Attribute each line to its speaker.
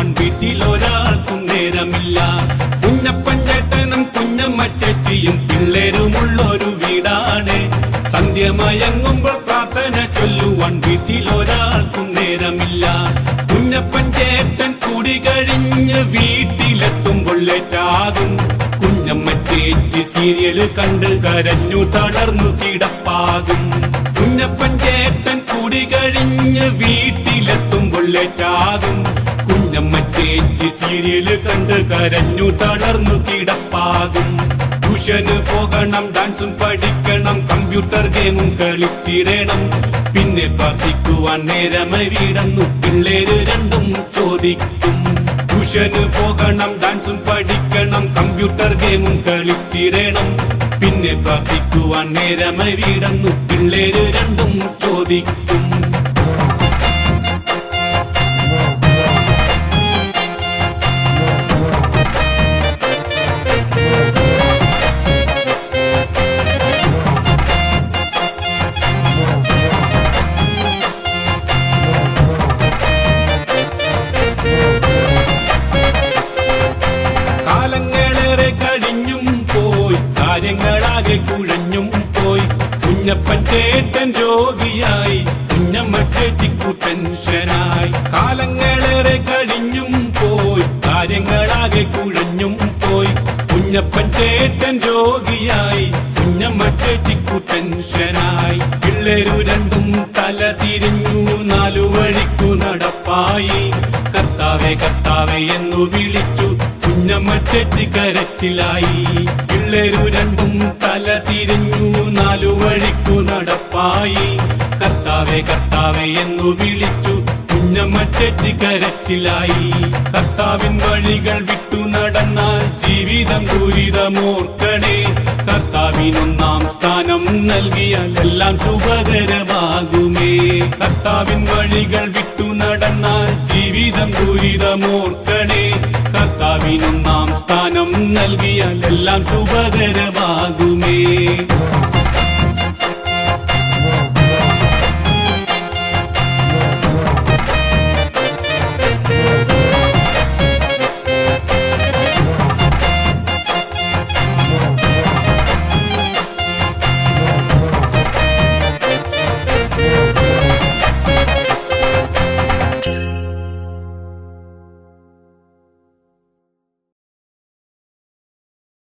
Speaker 1: ചൊല്ലുവാൻ വീട്ടിലൊരാൾക്കും നേരമില്ല. കുഞ്ഞപ്പൻ ചേട്ടനും കുഞ്ഞമ്മ ചേച്ചിയും പിള്ളേരുമുള്ളൊരു വീടാണ്. സന്ധ്യമയങ്ങുമ്പോൾ പ്രാർത്ഥന ചൊല്ലുവാൻ വീട്ടിലൊരാൾക്കും നേരമില്ല. കുഞ്ഞപ്പൻ ചേട്ടൻ കുടി കഴിഞ്ഞ് വീട്ടിലെത്തുമ്പോൾ ലേറ്റാകും. കുഞ്ഞമ്മ ചേച്ചി സീരിയല് കണ്ട് കരഞ്ഞു തളർന്നു കിടപ്പാകും. കുഞ്ഞപ്പൻ ചേട്ടൻ കുടി കഴിഞ്ഞ് വീട്ടിലെത്തുമ്പോൾ ലേറ്റാകും. കുഞ്ഞമ്മ ചേച്ചി സീരിയല് കണ്ട് കരഞ്ഞു തളർന്നു കിടപ്പാകും. ട്യൂഷന് പോകണം, ഡാൻസും പഠിക്കണം, കമ്പ്യൂട്ടർ ഗെയിമും കളിച്ചിടണം. പിന്നെ പ്രാർത്ഥിക്കുവാൻ നേരമായി വീടെന്നു പിള്ളേര് രണ്ടും ചോദിക്കും. ട്യൂഷന് പോകണം, ഡാൻസും പഠിക്കണം, കമ്പ്യൂട്ടർ ഗെയിമും കളിച്ചിടണം. പിന്നെ പ്രാർത്ഥിക്കുവാൻ നേരമായി വീടെന്നു പിള്ളേര് രണ്ടും ചോദിക്കും. കാലങ്ങളേറെ കഴിഞ്ഞും പോയി, കാര്യങ്ങളാകെ കുഴഞ്ഞും പോയി. കുഞ്ഞപ്പൻ ചേട്ടൻ രോഗിയായി, കുഞ്ഞമ്മ ചേച്ചിക്കു ടെൻഷനായി. കാലങ്ങളേറെ കഴിഞ്ഞും പോയി, കാര്യങ്ങളാകെ കുഴഞ്ഞും പോയി. കുഞ്ഞപ്പൻ ചേട്ടൻ രോഗിയായി, കുഞ്ഞമ്മ ചേച്ചിക്കു ടെൻഷനായി. പിള്ളേരു രണ്ടും തല തിരിഞ്ഞു നാലു വഴിക്കു നടപ്പായി. കർത്താവേ കർത്താവേ എന്നു വിളിച്ചു കുഞ്ഞമ്മ ചേച്ചി കരച്ചിലായി. പിള്ളേരു രണ്ടും തല തിരിഞ്ഞു നാലു വഴിക്കു നടപ്പായി. കർത്താവേ കർത്താവേ എന്നു വിളിച്ചു കുഞ്ഞമ്മ ചേച്ചി കരച്ചിലായി. കർത്താവിൻ വഴികൾ വിട്ടു നടന്നാൽ ജീവിതം ദുരിതമോർക്കണേ. കർത്താവിനൊന്നാം സ്ഥാനം നൽകിയാൽ എല്ലാം ശുഭകരമാകുമേ. കർത്താവിൻ വഴികൾ വിട്ടു നടന്നാൽ ജീവിതം ദുരിതമോർക്കണേ. കർത്താവിനൊന്നാം സ്ഥാനം നൽകിയാൽ എല്ലാം ശുഭകരമാകും.